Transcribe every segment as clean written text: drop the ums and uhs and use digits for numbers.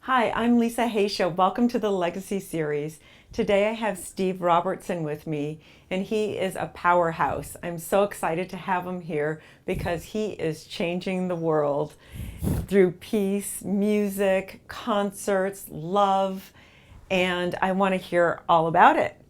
Hi, I'm Lisa Haisha. Welcome to the Legacy Series. Today I have Steve Robertson with me, and he is a powerhouse. I'm so excited to have him here because he is changing the world through peace, music, concerts, love, and I want to hear all about it.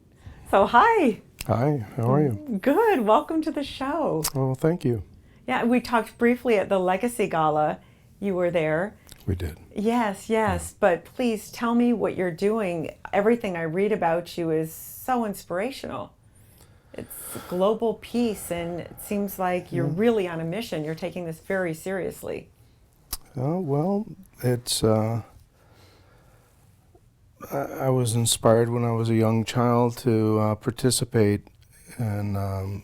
So, hi. Hi, how are you? Good. Welcome to the show. Oh, thank you. Yeah, we talked briefly at the Legacy Gala. You were there. We did. Yes, Yeah. yes, but please tell me what you're doing. Everything I read about you is so inspirational. It's global peace, and it seems like you're Yeah. really on a mission. You're taking this very seriously. Well, it's. I was inspired when I was a young child to participate in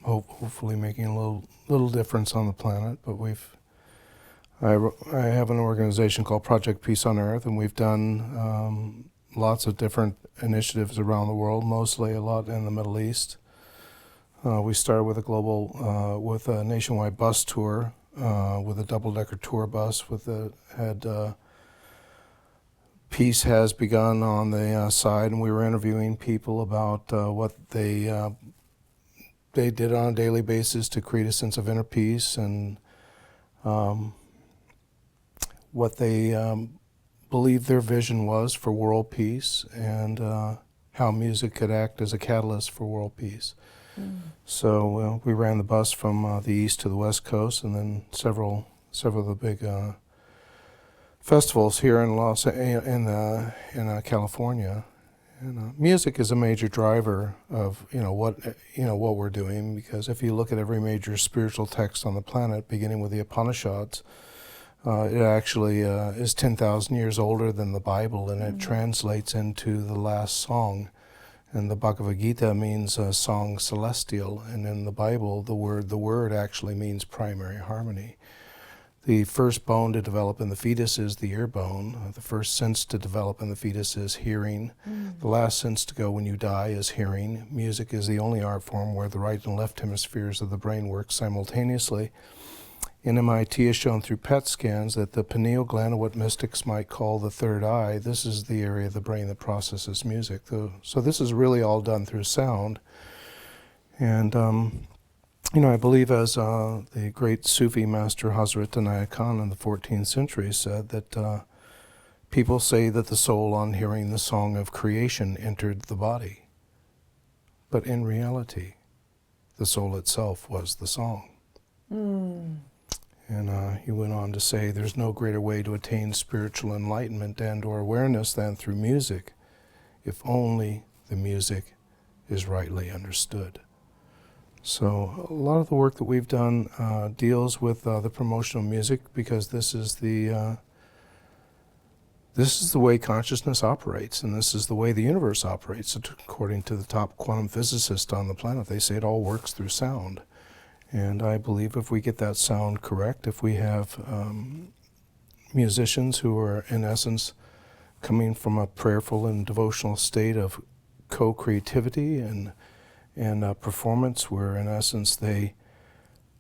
hopefully making a little difference on the planet. But I have an organization called Project Peace on Earth, and we've done lots of different initiatives around the world, mostly a lot in the Middle East. We started with with a nationwide bus tour, with a double-decker tour bus had Peace has begun on the side, and we were interviewing people about what they did on a daily basis to create a sense of inner peace, and what they believed their vision was for world peace, and how music could act as a catalyst for world peace. So we ran the bus from the east to the west coast, and then several of the big festivals here in California. And music is a major driver of what we're doing, because if you look at every major spiritual text on the planet, beginning with the Upanishads, it actually is 10,000 years older than the Bible, and it translates into the last song. And the Bhagavad Gita means song celestial, and in the Bible, the word actually means primary harmony. The first bone to develop in the fetus is the ear bone. The first sense to develop in the fetus is hearing. The last sense to go when you die is hearing. Music is the only art form where the right and left hemispheres of the brain work simultaneously. In MIT has shown through PET scans that the pineal gland, or what mystics might call the third eye, this is the area of the brain that processes music. So this is really all done through sound. And I believe, as the great Sufi master Hazrat Inayat Khan in the 14th century said, that people say that the soul, on hearing the song of creation, entered the body. But in reality, the soul itself was the song. And he went on to say, there's no greater way to attain spiritual enlightenment and or awareness than through music, if only the music is rightly understood. So a lot of the work that we've done deals with the promotion of music, because this is the way consciousness operates, and this is the way the universe operates. According to the top quantum physicist on the planet, they say it all works through sound. And I believe if we get that sound correct, if we have musicians who are, in essence, coming from a prayerful and devotional state of co-creativity and performance, where in essence they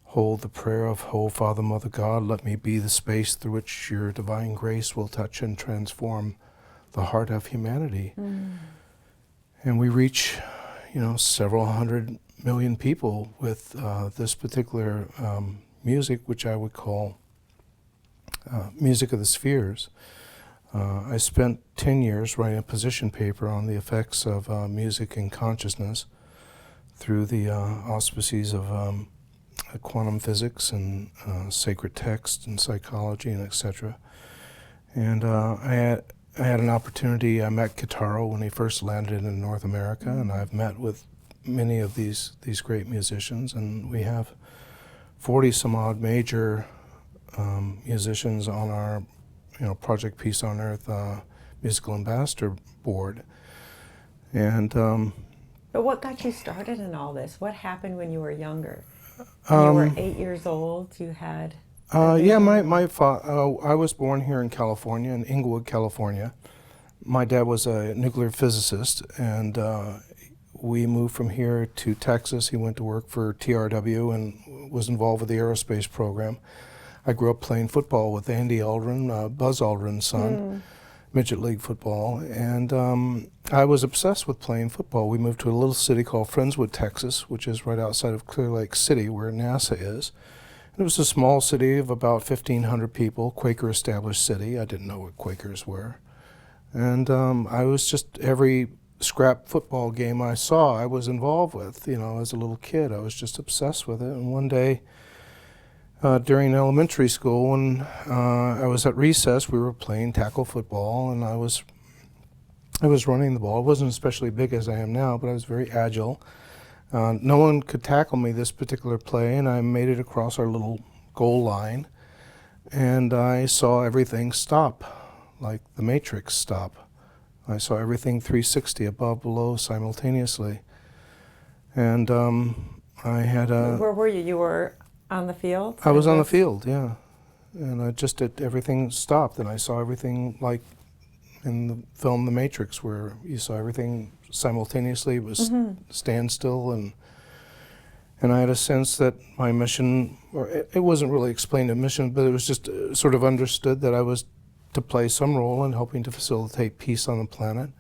hold the prayer of, "Oh, Father, Mother God, let me be the space through which your divine grace will touch and transform the heart of humanity." And we reach, several 100 million people with this particular music, which I would call music of the spheres. I spent 10 years writing a position paper on the effects of music and consciousness through the auspices of quantum physics and sacred text and psychology and etc. And I had an opportunity. I met Kitaro when he first landed in North America, and I've met with many of these great musicians, and we have 40 some odd major musicians on our Project Peace on Earth musical ambassador board. And But what got you started in all this? What happened when you were younger? When you were 8 years old, you had a yeah, vision? I was born here in California, in Inglewood, California. My dad was a nuclear physicist, and we moved from here to Texas. He went to work for TRW and was involved with the aerospace program. I grew up playing football with Andy Aldrin, Buzz Aldrin's son. midget league football, and I was obsessed with playing football. We moved to a little city called Friendswood, Texas, which is right outside of Clear Lake City, where NASA is. And it was a small city of about 1,500 people, Quaker established city. I didn't know what Quakers were. And I was just, every scrap football game I saw, I was involved with. As a little kid, I was just obsessed with it. And one day, during elementary school, when I was at recess, we were playing tackle football, and I was running the ball. I wasn't especially big as I am now, but I was very agile. No one could tackle me this particular play, and I made it across our little goal line, and I saw everything stop, like the Matrix stop. I saw everything 360, above, below, simultaneously. And I had a... Where were you? You were on the field? I was on the field, yeah. And I just did, everything stopped, and I saw everything like in the film The Matrix, where you saw everything simultaneously. It was standstill, and I had a sense that my mission, or it wasn't really explained a mission, but it was just sort of understood that I was to play some role in helping to facilitate peace on the planet.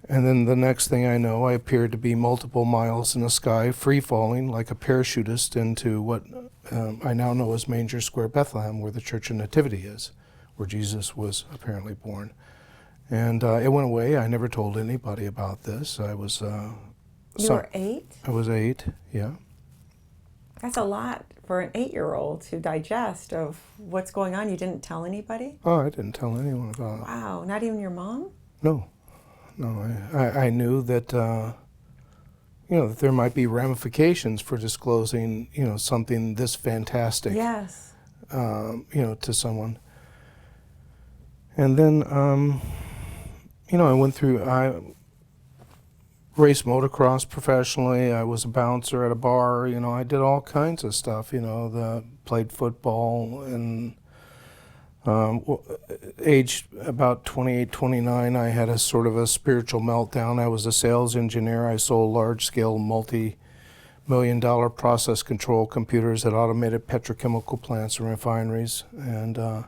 And then the next thing I know, I appeared to be multiple miles in the sky, free-falling like a parachutist into what I now know as Manger Square, Bethlehem, where the Church of Nativity is, where Jesus was apparently born. And it went away. I never told anybody about this. I was... You were 8? I was 8, yeah. That's a lot for an 8-year-old to digest of what's going on. You didn't tell anybody? Oh, I didn't tell anyone about it. Wow, not even your mom? No. I knew that, that there might be ramifications for disclosing, something this fantastic, yes, to someone. And then, I raced motocross professionally. I was a bouncer at a bar. I did all kinds of stuff, played football, and age about 28, 29, I had a sort of a spiritual meltdown. I was a sales engineer. I sold large-scale, multi-million-dollar process control computers at automated petrochemical plants and refineries. And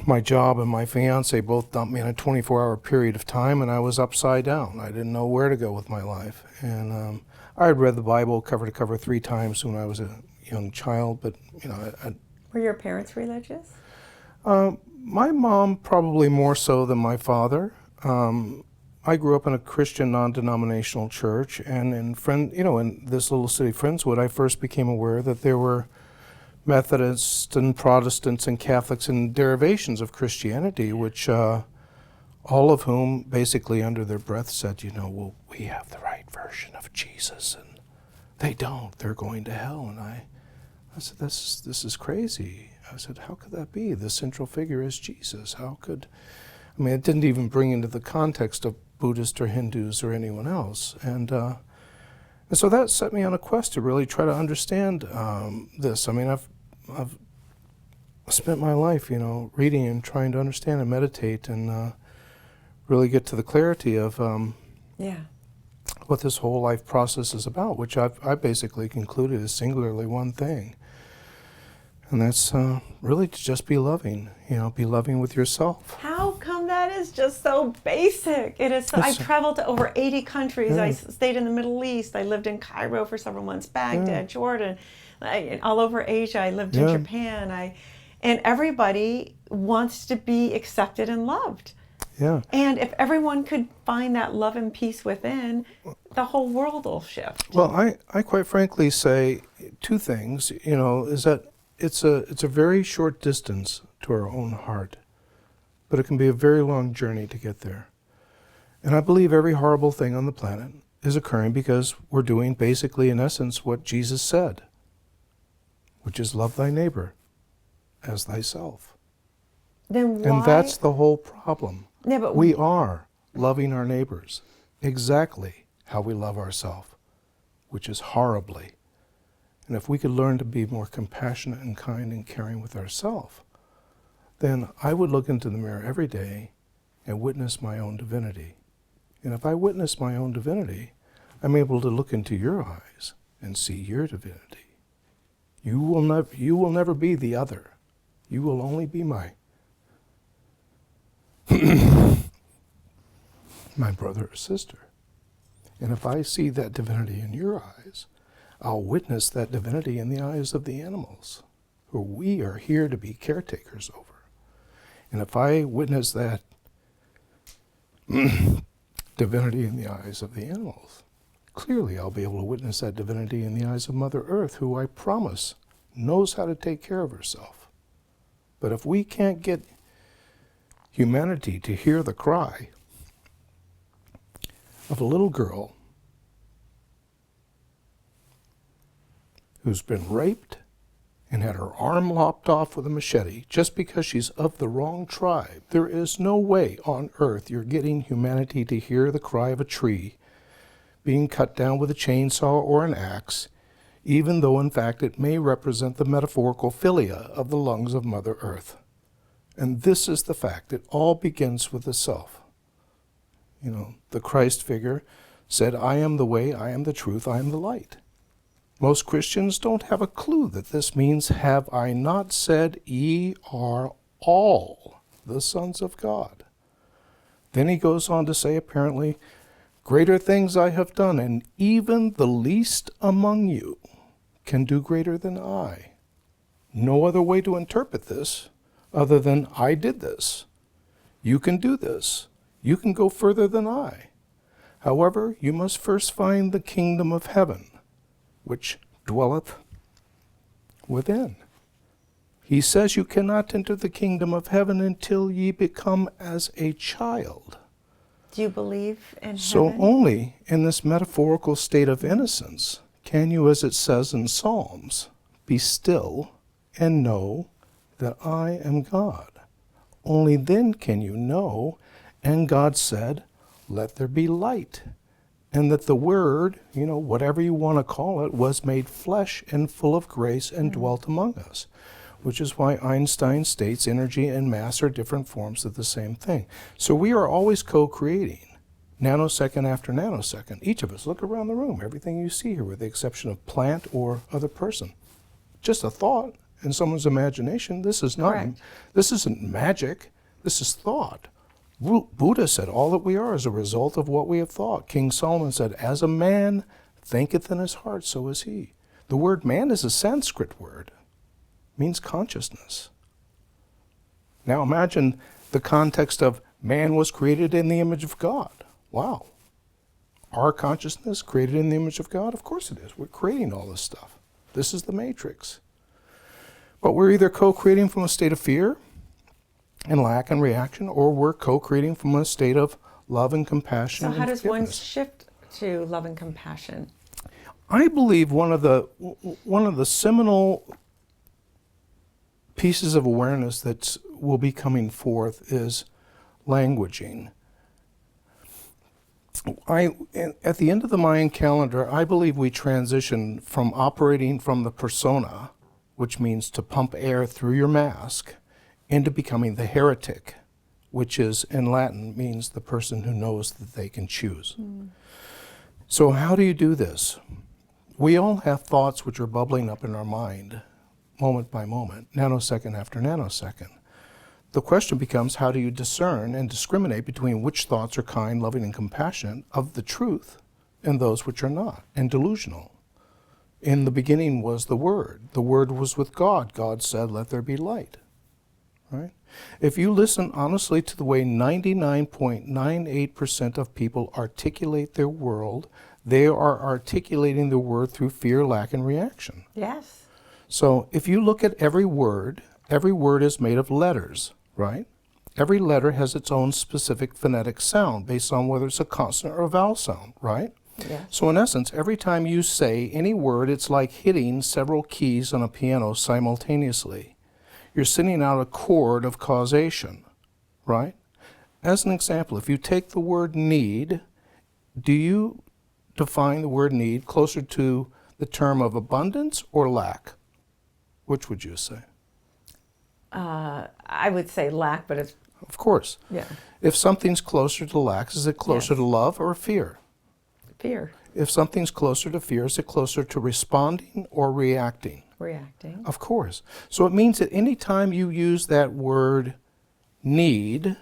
my job and my fiance both dumped me in a 24-hour period of time, and I was upside down. I didn't know where to go with my life. And I had read the Bible cover to cover 3 times when I was a young child, but Were your parents religious? My mom probably more so than my father. I grew up in a Christian non-denominational church, and in this little city, Friendswood, I first became aware that there were Methodists and Protestants and Catholics and derivations of Christianity, which all of whom basically under their breath said, well, we have the right version of Jesus, and they don't. They're going to hell. And I said, this is crazy. I said, how could that be? The central figure is Jesus. How could... it didn't even bring into the context of Buddhists or Hindus or anyone else. And so that set me on a quest to really try to understand this. I've spent my life, reading and trying to understand and meditate and really get to the clarity of what this whole life process is about, which I basically concluded is singularly one thing. And that's really to just be loving, be loving with yourself. How come that is just so basic? It is. I've traveled to over 80 countries. Yeah. I stayed in the Middle East. I lived in Cairo for several months, Baghdad, Jordan, all over Asia. I lived in Japan. And everybody wants to be accepted and loved. Yeah. And if everyone could find that love and peace within, the whole world will shift. Well, I quite frankly say 2 things, is that it's a very short distance to our own heart, but it can be a very long journey to get there. And I believe every horrible thing on the planet is occurring because we're doing basically, in essence, what Jesus said, which is love thy neighbor as thyself. Then why? And that's the whole problem. Yeah, but we are loving our neighbors exactly how we love ourselves, which is horribly. And if we could learn to be more compassionate and kind and caring with ourselves, then I would look into the mirror every day and witness my own divinity. And if I witness my own divinity, I'm able to look into your eyes and see your divinity. You will never be the other. You will only be my my brother or sister. And if I see that divinity in your eyes, I'll witness that divinity in the eyes of the animals, who we are here to be caretakers over. And if I witness that divinity in the eyes of the animals, clearly I'll be able to witness that divinity in the eyes of Mother Earth, who I promise knows how to take care of herself. But if we can't get humanity to hear the cry of a little girl who's been raped and had her arm lopped off with a machete just because she's of the wrong tribe, there is no way on earth you're getting humanity to hear the cry of a tree being cut down with a chainsaw or an axe, even though in fact it may represent the metaphorical philia of the lungs of Mother Earth. And this is the fact. It all begins with the self. You know, the Christ figure said, I am the way, I am the truth, I am the light. Most Christians don't have a clue that this means, have I not said, ye are all the sons of God? Then he goes on to say, apparently, greater things I have done, and even the least among you can do greater than I. No other way to interpret this other than I did this. You can do this. You can go further than I. However, you must first find the kingdom of heaven, which dwelleth within. He says you cannot enter the kingdom of heaven until ye become as a child. Do you believe in So heaven? only in this metaphorical state of innocence can you, as it says in Psalms, be still and know that I am God. Only then can you know, and God said, let there be light. And that the Word, you know, whatever you want to call it, was made flesh and full of grace and dwelt among us. Which is why Einstein states energy and mass are different forms of the same thing. So we are always co-creating, nanosecond after nanosecond. Each of us, look around the room, everything you see here, with the exception of plant or other person. Just a thought in someone's imagination. This is not, Correct. This isn't magic, this is thought. Buddha said all that we are is a result of what we have thought. King Solomon said, as a man thinketh in his heart, so is he. The word man is a Sanskrit word. It means consciousness. Now imagine the context of man was created in the image of God. Wow. Our consciousness created in the image of God? Of course it is. We're creating all this stuff. This is the matrix. But we're either co-creating from a state of fear and lack and reaction, or we're co-creating from a state of love and compassion. So and how does one forgiveness. shift to love and compassion? I believe one of the seminal pieces of awareness that will be coming forth is languaging. At the end of the Mayan calendar, I believe we transition from operating from the persona, which means to pump air through your mask, into becoming the heretic, which is, in Latin, means the person who knows that they can choose. So how do you do this? We all have thoughts which are bubbling up in our mind, moment by moment, nanosecond after nanosecond. The question becomes, how do you discern and discriminate between which thoughts are kind, loving, and compassionate of the truth and those which are not, and delusional? In the beginning was the Word. The Word was with God. God said, let there be light. Right? If you listen honestly to the way 99.98% of people articulate their world, they are articulating the word through fear, lack, and reaction. Yes. So if you look at every word is made of letters, right? Every letter has its own specific phonetic sound based on whether it's a consonant or a vowel sound, right? Yes. So in essence, every time you say any word, it's like hitting several keys on a piano simultaneously. You're sending out a chord of causation, right? As an example, if you take the word need, do you define the word need closer to the term of abundance or lack? Which would you say? I would say lack, but it's, Of course. yeah, If something's closer to lack, is it closer Yes. to love or fear? fear. If something's closer to fear, is it closer to responding or reacting? Reacting. Of course. So it means that any time you use that word need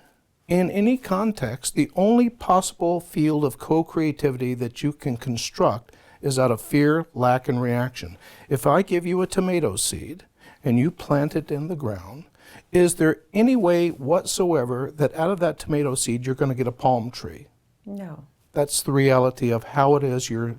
in any context, the only possible field of co-creativity that you can construct is out of fear, lack, and reaction. If I give you a tomato seed and you plant it in the ground, is there any way whatsoever that out of that tomato seed you're going to get a palm tree? No. That's the reality of how it is you're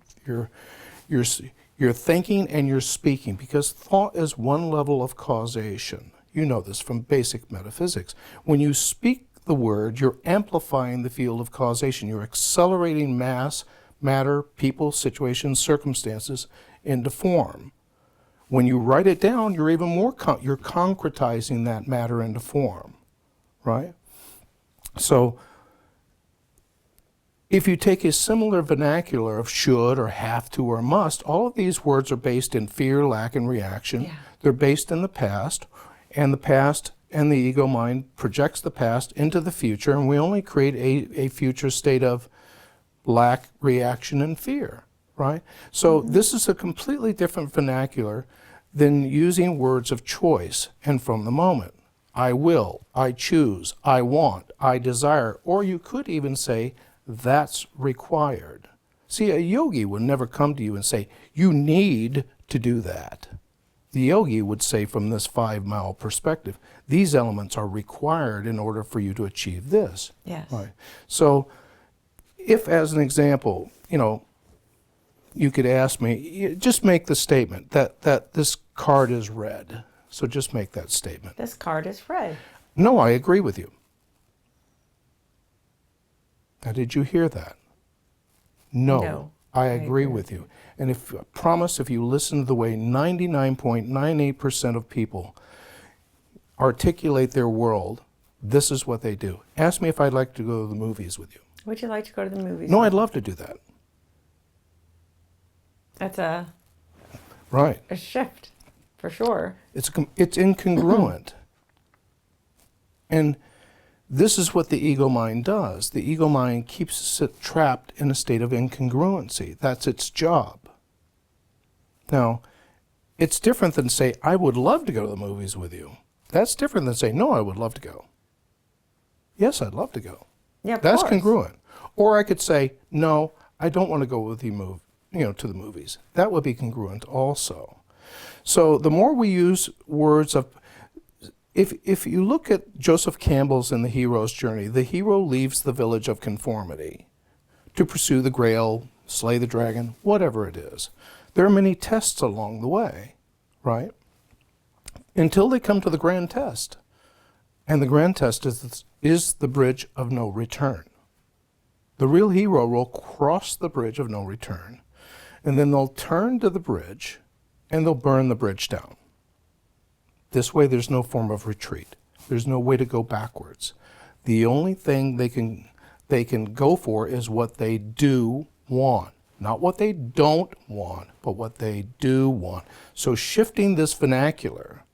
thinking and you're speaking, because thought is one level of causation. You know this from basic metaphysics. When you speak the word, you're amplifying the field of causation. You're accelerating mass, matter, people, situations, circumstances into form. When you write it down, you're even more, you're concretizing that matter into form, right? So if you take a similar vernacular of should or have to or must, all of these words are based in fear, lack, and reaction. Yeah. They're based in the past and the ego mind projects the past into the future, and we only create a future state of lack, reaction, and fear, right? So this is a completely different vernacular than using words of choice and from the moment. I will, I choose, I want, I desire, or you could even say, that's required. See, a yogi would never come to you and say, you need to do that. The yogi would say from this 5-mile perspective, these elements are required in order for you to achieve this. Yes. Right. So if, as an example, you could ask me, just make the statement that this card is red. So just make that statement. This card is red. No, I agree with you. Now, did you hear that? No, I agree with you. And I promise if you listen to the way 99.98% of people articulate their world, this is what they do. Ask me if I'd like to go to the movies with you. Would you like to go to the movies? No, I'd love to do that. That's a shift, for sure. It's incongruent. And this is what the ego mind does. The ego mind keeps it trapped in a state of incongruency. That's its job. Now, it's different than say, I would love to go to the movies with you. That's different than say, no, I would love to go. Yes, I'd love to go. Yeah, of That's course. congruent. Or I could say, no, I don't want to go with you, to the movies. That would be congruent also. So the more we use words of, if you look at Joseph Campbell's In the Hero's Journey, the hero leaves the village of conformity to pursue the grail, slay the dragon, whatever it is. There are many tests along the way, right? Until they come to the grand test. And the grand test is the bridge of no return. The real hero will cross the bridge of no return, and then they'll turn to the bridge and they'll burn the bridge down. This way there's no form of retreat. There's no way to go backwards. The only thing they can go for is what they do want. Not what they don't want, but what they do want. So shifting this vernacular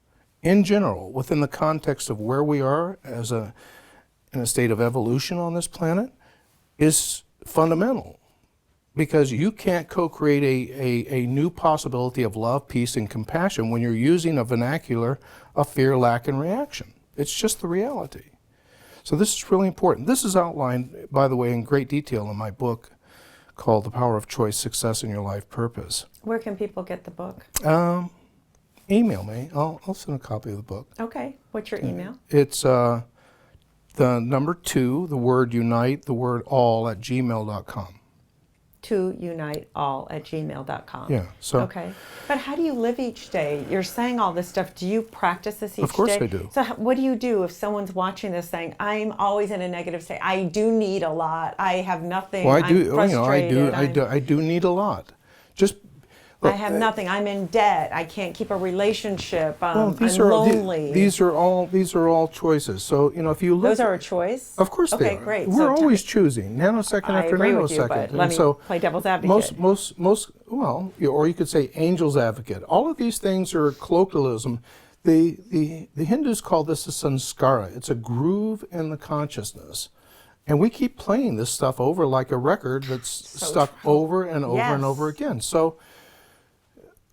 in general within the context of where we are in a state of evolution on this planet is fundamental. Because you can't co-create a new possibility of love, peace, and compassion when you're using a vernacular of fear, lack, and reaction. It's just the reality. So this is really important. This is outlined, by the way, in great detail in my book called The Power of Choice, Success in Your Life Purpose. Where can people get the book? Email me. I'll send a copy of the book. Okay. What's your email? It's the number 2, the word unite, the word all at gmail.com. To uniteall@gmail.com. Yeah. So okay. But how do you live each day? You're saying all this stuff. Do you practice this each day? Of course I do. So what do you do if someone's watching this saying, I'm always in a negative state. I do need a lot. I have nothing. Well, I do. I'm frustrated. I do need a lot. Just. Look, I have nothing. I'm in debt. I can't keep a relationship. Well, I'm lonely. These are all choices. So if you look. Those are a choice? Of course they are. Okay, great. We're always choosing nanosecond I after agree nanosecond. with you, but let me play devil's advocate. Or you could say angel's advocate. All of these things are colloquialism. The Hindus call this a sanskara. It's a groove in the consciousness. And we keep playing this stuff over like a record that's stuck over and over and over again. So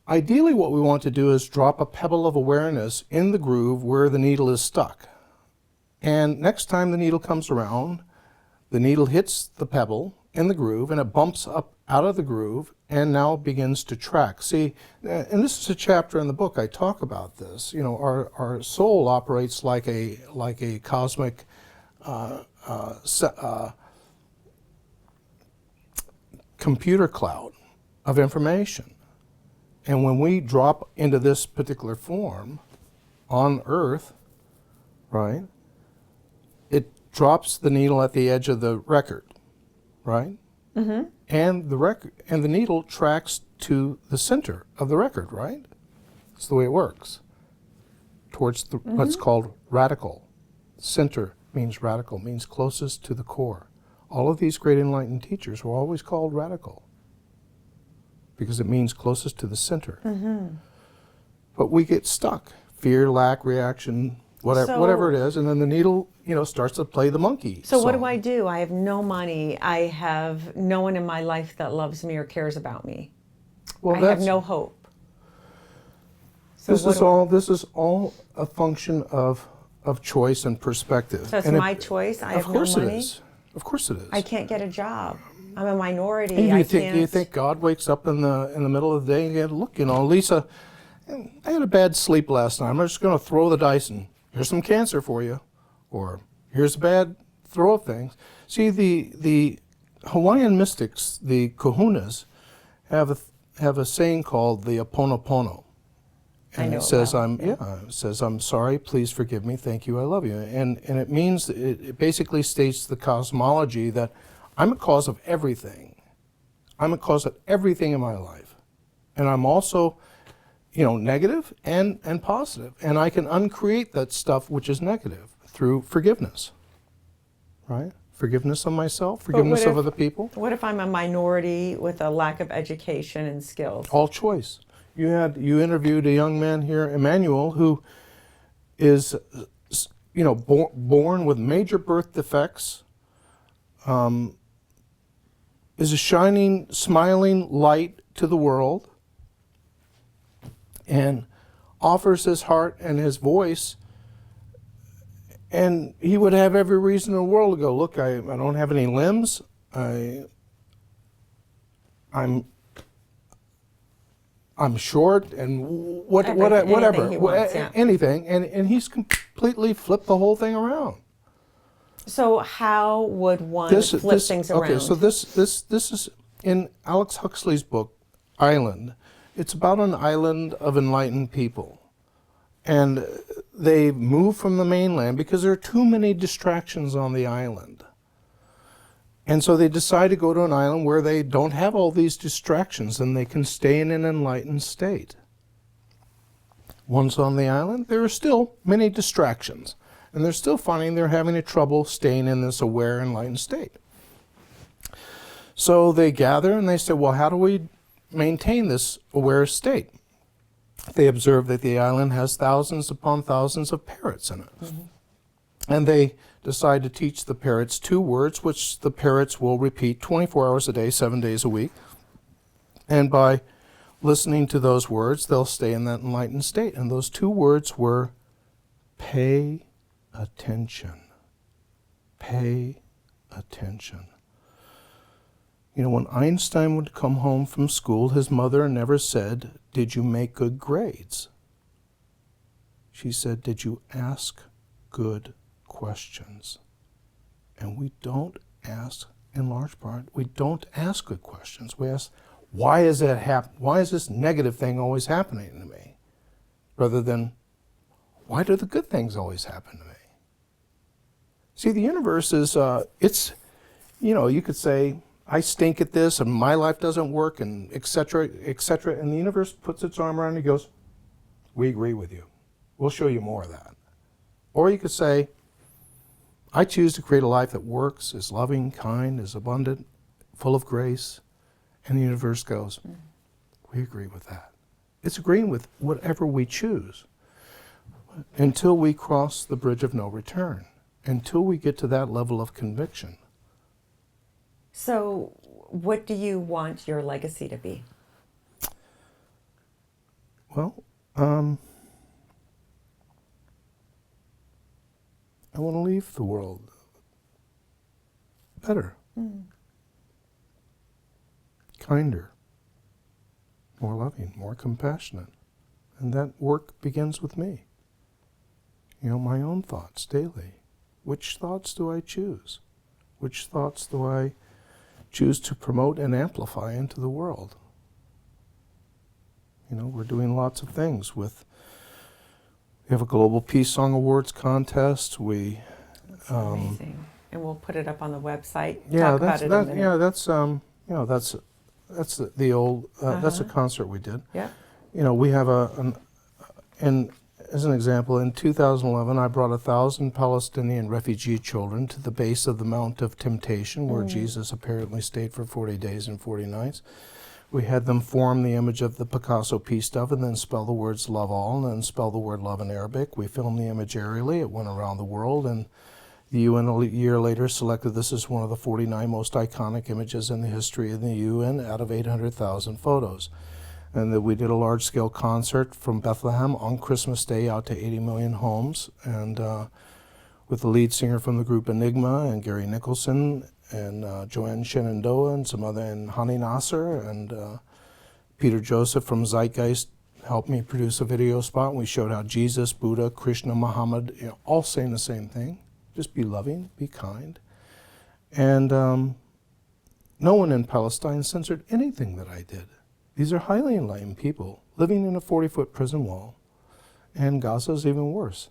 Ideally, what we want to do is drop a pebble of awareness in the groove where the needle is stuck. And next time the needle comes around, the needle hits the pebble in the groove and it bumps up out of the groove and now begins to track. See, and this is a chapter in the book I talk about this. You know, our soul operates like a cosmic computer cloud of information. And when we drop into this particular form on Earth, right, it drops the needle at the edge of the record, right? Mm-hmm. And the needle tracks to the center of the record, right? That's the way it works. Towards what's called radical. Center means radical, means closest to the core. All of these great enlightened teachers were always called radical because it means closest to the center. Mm-hmm. But we get stuck. Fear, lack, reaction, whatever it is, and then the needle, starts to play the monkey. So what do? I have no money. I have no one in my life that loves me or cares about me. Well, I have no hope. So this is all a function of choice and perspective. So it's my choice. I have no money. Of course it is. Of course it is. I can't get a job. I'm a minority. Do you think God wakes up in the middle of the day and goes, look, Lisa, I had a bad sleep last night. I'm just going to throw the dice and here's some cancer for you, or here's a bad throw of things. See, the Hawaiian mystics, the kahunas, have a saying called the Ho'oponopono. And it says, it says, I'm sorry, please forgive me, thank you, I love you. And it means, it basically states the cosmology that I'm a cause of everything. I'm a cause of everything in my life. And I'm also, negative and positive. And I can uncreate that stuff which is negative through forgiveness, right? Forgiveness of myself, forgiveness of other people. What if I'm a minority with a lack of education and skills? All choice. You interviewed a young man here, Emmanuel, who is, born with major birth defects, is a shining, smiling light to the world, and offers his heart and his voice, and he would have every reason in the world to go, look, I don't have any limbs, I'm short, and whatever, anything, and he's completely flipped the whole thing around. So how would one flip things around? Okay, so this is in Alex Huxley's book, Island. It's about an island of enlightened people. And they move from the mainland because there are too many distractions on the island. And so they decide to go to an island where they don't have all these distractions and they can stay in an enlightened state. Once on the island, there are still many distractions. And they're still finding they're having trouble staying in this aware, enlightened state. So they gather and they say, well, how do we maintain this aware state? They observe that the island has thousands upon thousands of parrots in it. Mm-hmm. And they decide to teach the parrots 2 words, which the parrots will repeat 24 hours a day, 7 days a week. And by listening to those words, they'll stay in that enlightened state. And those 2 words were pay attention. Pay attention. When Einstein would come home from school, his mother never said, did you make good grades? She said, did you ask good questions? And we don't ask, in large part, we don't ask good questions. We ask, why is that why is this negative thing always happening to me? Rather than, why do the good things always happen to me? See, the universe is, you could say, I stink at this and my life doesn't work and et cetera, and the universe puts its arm around you and goes, we agree with you. We'll show you more of that. Or you could say, I choose to create a life that works, is loving, kind, is abundant, full of grace, and the universe goes, we agree with that. It's agreeing with whatever we choose until we cross the bridge of no return, until we get to that level of conviction. So what do you want your legacy to be? Well, I want to leave the world better, kinder, more loving, more compassionate. And that work begins with me. You know, my own thoughts daily. Which thoughts do I choose? Which thoughts do I choose to promote and amplify into the world? You know, we're doing lots of things we have a Global Peace Song Awards contest. Amazing. And we'll put it up on the website. Yeah, Talk about it in a minute. Yeah, that's the old that's a concert we did. Yeah. You know, we have and as an example, in 2011, I brought 1,000 Palestinian refugee children to the base of the Mount of Temptation, where Jesus apparently stayed for 40 days and 40 nights. We had them form the image of the Picasso peace dove and then spell the words love all and then spell the word love in Arabic. We filmed the image aerially. It went around the world, and the UN a year later selected this as one of the 49 most iconic images in the history of the UN out of 800,000 photos. And that we did a large-scale concert from Bethlehem on Christmas Day out to 80 million homes, and with the lead singer from the group Enigma and Gary Nicholson and Joanne Shenandoah and some other, and Hani Nasser and Peter Joseph from Zeitgeist helped me produce a video spot. We showed how Jesus, Buddha, Krishna, Muhammad, you know, all saying the same thing. Just be loving, be kind. And no one in Palestine censored anything that I did. These are highly enlightened people living in a 40-foot prison wall, and Gaza's even worse.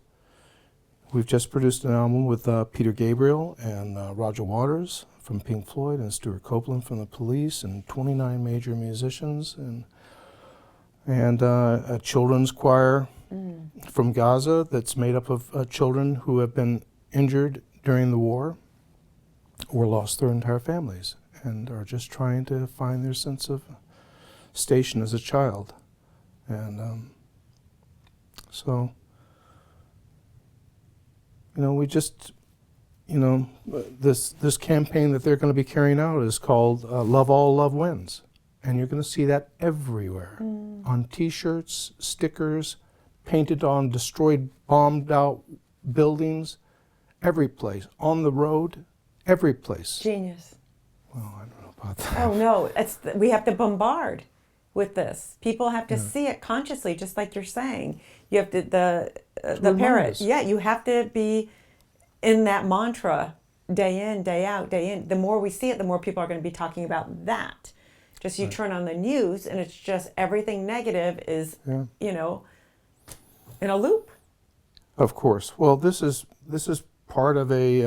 We've just produced an album with Peter Gabriel and Roger Waters from Pink Floyd and Stuart Copeland from the Police and 29 major musicians and a children's choir from Gaza that's made up of children who have been injured during the war or lost their entire families and are just trying to find their sense of station as a child. And so, you know, we just, you know, this campaign that they're going to be carrying out is called Love All, Love Wins. And you're going to see that everywhere. On T-shirts, stickers, painted on destroyed, bombed out buildings, every place. On the road, every place. Genius. Well, I don't know about that. Oh, no. We have to bombard with this. People have to see it consciously, just like you're saying. You have to, the parrot. Yeah, you have to be in that mantra day in, day out, day in. The more we see it, the more people are going to be talking about that. Just you turn on the news and it's just everything negative is, you know, in a loop. Of course. Well, this is part of a.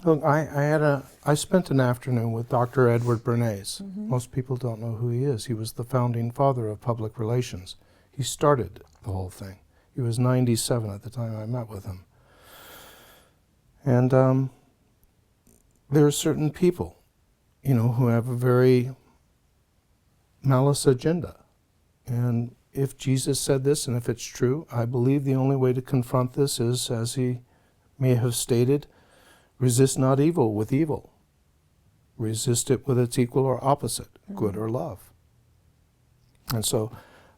Look, I spent an afternoon with Dr. Edward Bernays. Most people don't know who he is. He was the founding father of public relations. He started the whole thing. He was 97 at the time I met with him. And there are certain people, you know, who have a very malice agenda. And if Jesus said this, and if it's true, I believe the only way to confront this is, as he may have stated, resist not evil with evil. Resist it with its equal or opposite, good or love. And so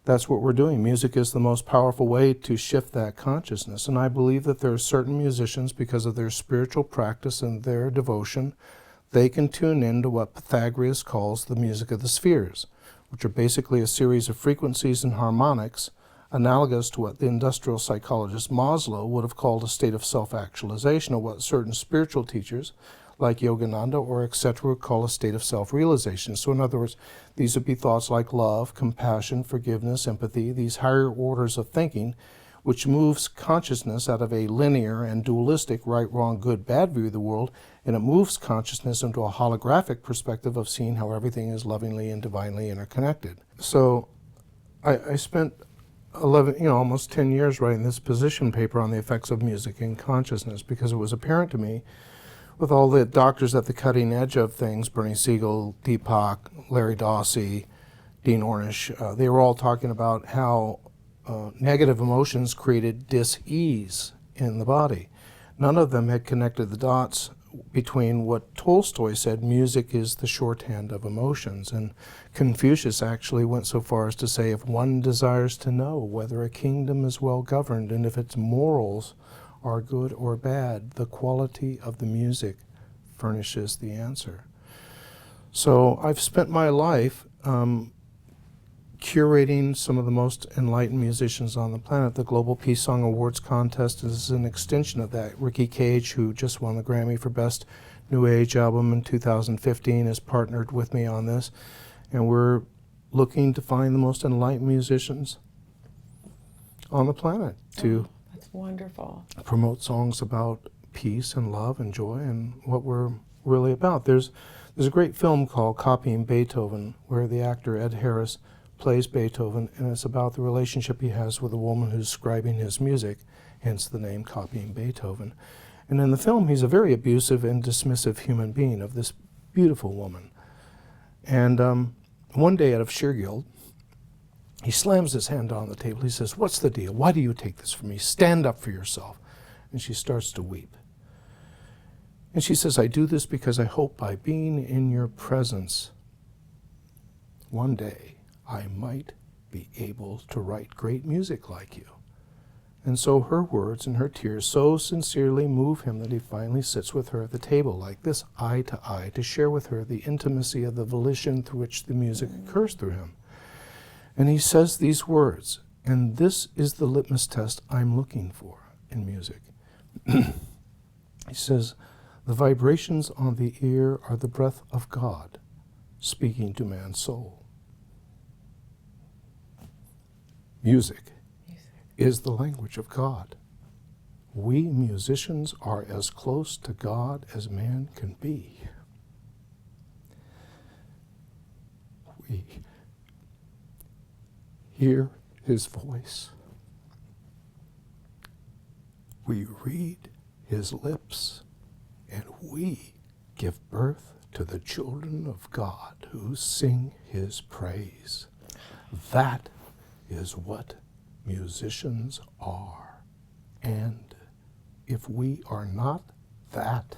that's what we're doing. Music is the most powerful way to shift that consciousness. And I believe that there are certain musicians, because of their spiritual practice and their devotion, they can tune into what Pythagoras calls the music of the spheres, which are basically a series of frequencies and harmonics analogous to what the industrial psychologist Maslow would have called a state of self-actualization, or what certain spiritual teachers like Yogananda or etc. would call a state of self-realization. So in other words, these would be thoughts like love, compassion, forgiveness, empathy, these higher orders of thinking, which moves consciousness out of a linear and dualistic right, wrong, good, bad view of the world, and it moves consciousness into a holographic perspective of seeing how everything is lovingly and divinely interconnected. So I spent 11, almost 10 years writing this position paper on the effects of music in consciousness, because it was apparent to me, with all the doctors at the cutting edge of things, Bernie Siegel, Deepak, Larry Dawsey, Dean Ornish, they were all talking about how negative emotions created dis-ease in the body. None of them had connected the dots between what Tolstoy said, music is the shorthand of emotions, and Confucius actually went so far as to say, if one desires to know whether a kingdom is well governed and if its morals are good or bad, the quality of the music furnishes the answer. So I've spent my life curating some of the most enlightened musicians on the planet. The Global Peace Song Awards contest is an extension of that. Ricky Cage, who just won the Grammy for Best New Age Album in 2015, has partnered with me on this. And we're looking to find the most enlightened musicians on the planet to that's wonderful. promote songs about peace and love and joy and what we're really about. There's a great film called Copying Beethoven, where the actor Ed Harris plays Beethoven, and it's about the relationship he has with a woman who's scribing his music, hence the name Copying Beethoven. And in the film, he's a very abusive and dismissive human being of this beautiful woman. And one day out of sheer guilt, he slams his hand on the table. He says, "What's the deal? Why do you take this from me? Stand up for yourself." And she starts to weep. And she says, "I do this because I hope by being in your presence, one day I might be able to write great music like you." And so her words and her tears so sincerely move him that he finally sits with her at the table like this, eye to eye, to share with her the intimacy of the volition through which the music occurs through him. And he says these words, and this is the litmus test I'm looking for in music. He says, "The vibrations on the ear are the breath of God speaking to man's soul. Music is the language of God. We musicians are as close to God as man can be. We hear his voice. We read his lips, and we give birth to the children of God who sing his praise. That is what musicians are. And if we are not that,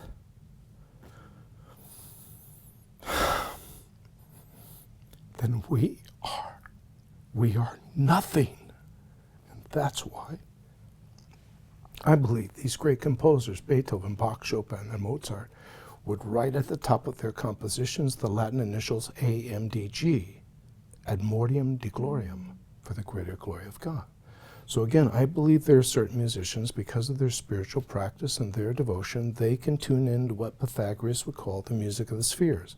then we are nothing. And that's why I believe these great composers, Beethoven, Bach, Chopin, and Mozart, would write at the top of their compositions the Latin initials AMDG, ad mortem de gloriam, for the greater glory of God. So again, I believe there are certain musicians, because of their spiritual practice and their devotion, they can tune into what Pythagoras would call the music of the spheres,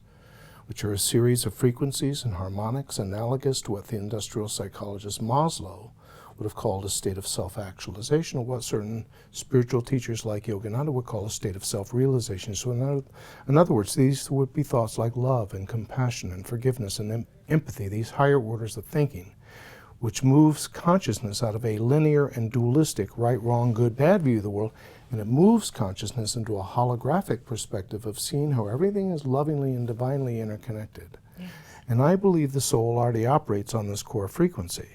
which are a series of frequencies and harmonics analogous to what the industrial psychologist Maslow would have called a state of self-actualization, or what certain spiritual teachers like Yogananda would call a state of self-realization. So in other words, these would be thoughts like love and compassion and forgiveness and empathy, these higher orders of thinking, which moves consciousness out of a linear and dualistic right, wrong, good, bad view of the world, and it moves consciousness into a holographic perspective of seeing how everything is lovingly and divinely interconnected. Yes. And I believe the soul already operates on this core frequency.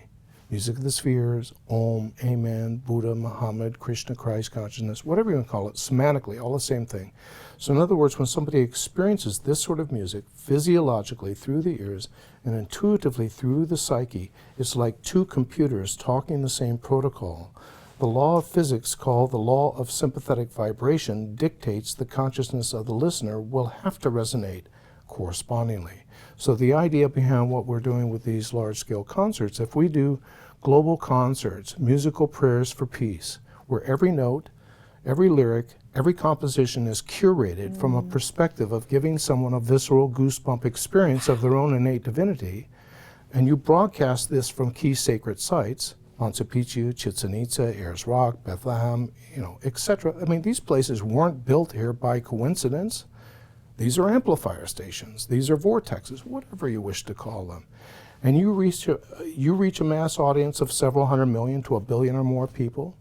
Music of the spheres, Om, Amen, Buddha, Muhammad, Krishna, Christ, consciousness, whatever you want to call it, semantically, all the same thing. So in other words, when somebody experiences this sort of music physiologically through the ears and intuitively through the psyche, it's like two computers talking the same protocol. The law of physics, called the law of sympathetic vibration, dictates the consciousness of the listener will have to resonate correspondingly. So the idea behind what we're doing with these large-scale concerts, if we do global concerts, musical prayers for peace, where every note, every lyric, every composition is curated from a perspective of giving someone a visceral goosebump experience of their own innate divinity, and you broadcast this from key sacred sites, Machu Picchu, Chichen Itza, Ayers Rock, Bethlehem, etc. I mean, these places weren't built here by coincidence. These are amplifier stations. These are vortexes, whatever you wish to call them. And you reach a mass audience of several hundred million to 1 billion or more people.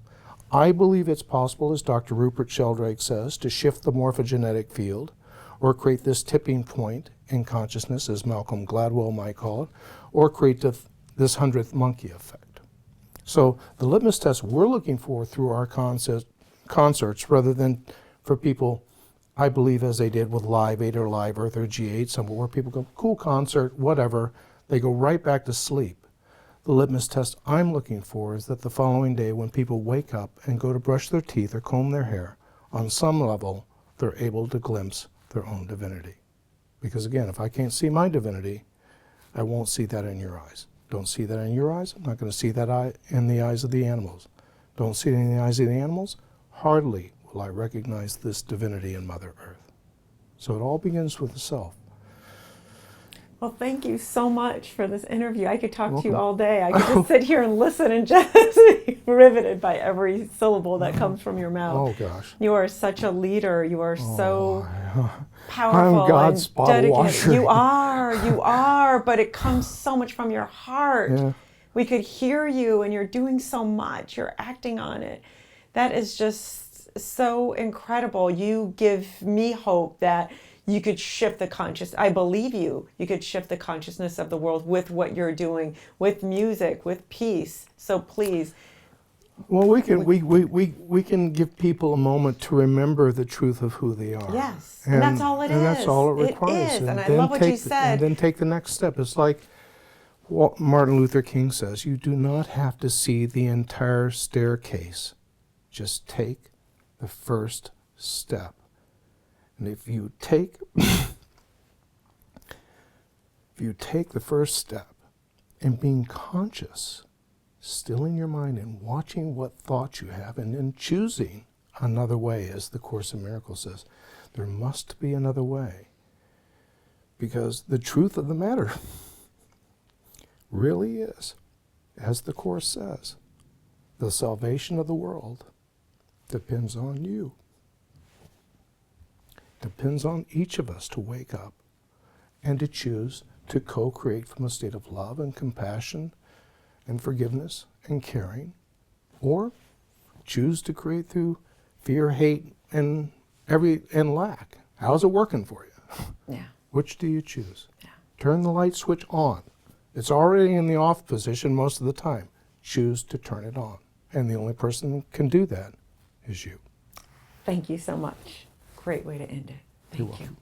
I believe it's possible, as Dr. Rupert Sheldrake says, to shift the morphogenetic field or create this tipping point in consciousness, as Malcolm Gladwell might call it, or create this 100th monkey effect. So the litmus test we're looking for through our concerts, rather than for people I believe, as they did with Live 8 or Live Earth or G8, somewhere where people go, cool concert, whatever, they go right back to sleep. The litmus test I'm looking for is that the following day when people wake up and go to brush their teeth or comb their hair, on some level, they're able to glimpse their own divinity. Because again, if I can't see my divinity, I won't see that in your eyes. Don't see that in your eyes, I'm not going to see that in the eyes of the animals. Don't see it in the eyes of the animals, hardly will I recognize this divinity in Mother Earth. So it all begins with the self. Well, thank you so much for this interview. I could talk to you Welcome. all day. I could just sit here and listen and just be riveted by every syllable that comes from your mouth. Oh gosh. You are such a leader. You are so I'm powerful God's and bottle dedicated. washer. You are, but it comes so much from your heart. Yeah. We could hear you, and you're doing so much. You're acting on it. That is just so incredible. You give me hope that you could shift the conscious. I believe you. You could shift the consciousness of the world with what you're doing, with music, with peace. So please. Well, we can give people a moment to remember the truth of who they are. Yes, and that's all it is. And that's all it requires. It is, and I love what you said. And then take the next step. It's like what Martin Luther King says, you do not have to see the entire staircase. Just take the first step. And if you take the first step and being conscious, still in your mind and watching what thoughts you have and then choosing another way, as the Course in Miracles says, there must be another way. Because the truth of the matter really is, as the Course says, the salvation of the world depends on you. Depends on each of us to wake up and to choose to co-create from a state of love and compassion and forgiveness and caring, or choose to create through fear, hate, and lack. How's it working for you? Yeah. Which do you choose? Yeah. Turn the light switch on. It's already in the off position most of the time. Choose to turn it on. And the only person who can do that is you. Thank you so much. Great way to end it. You're Thank you. welcome.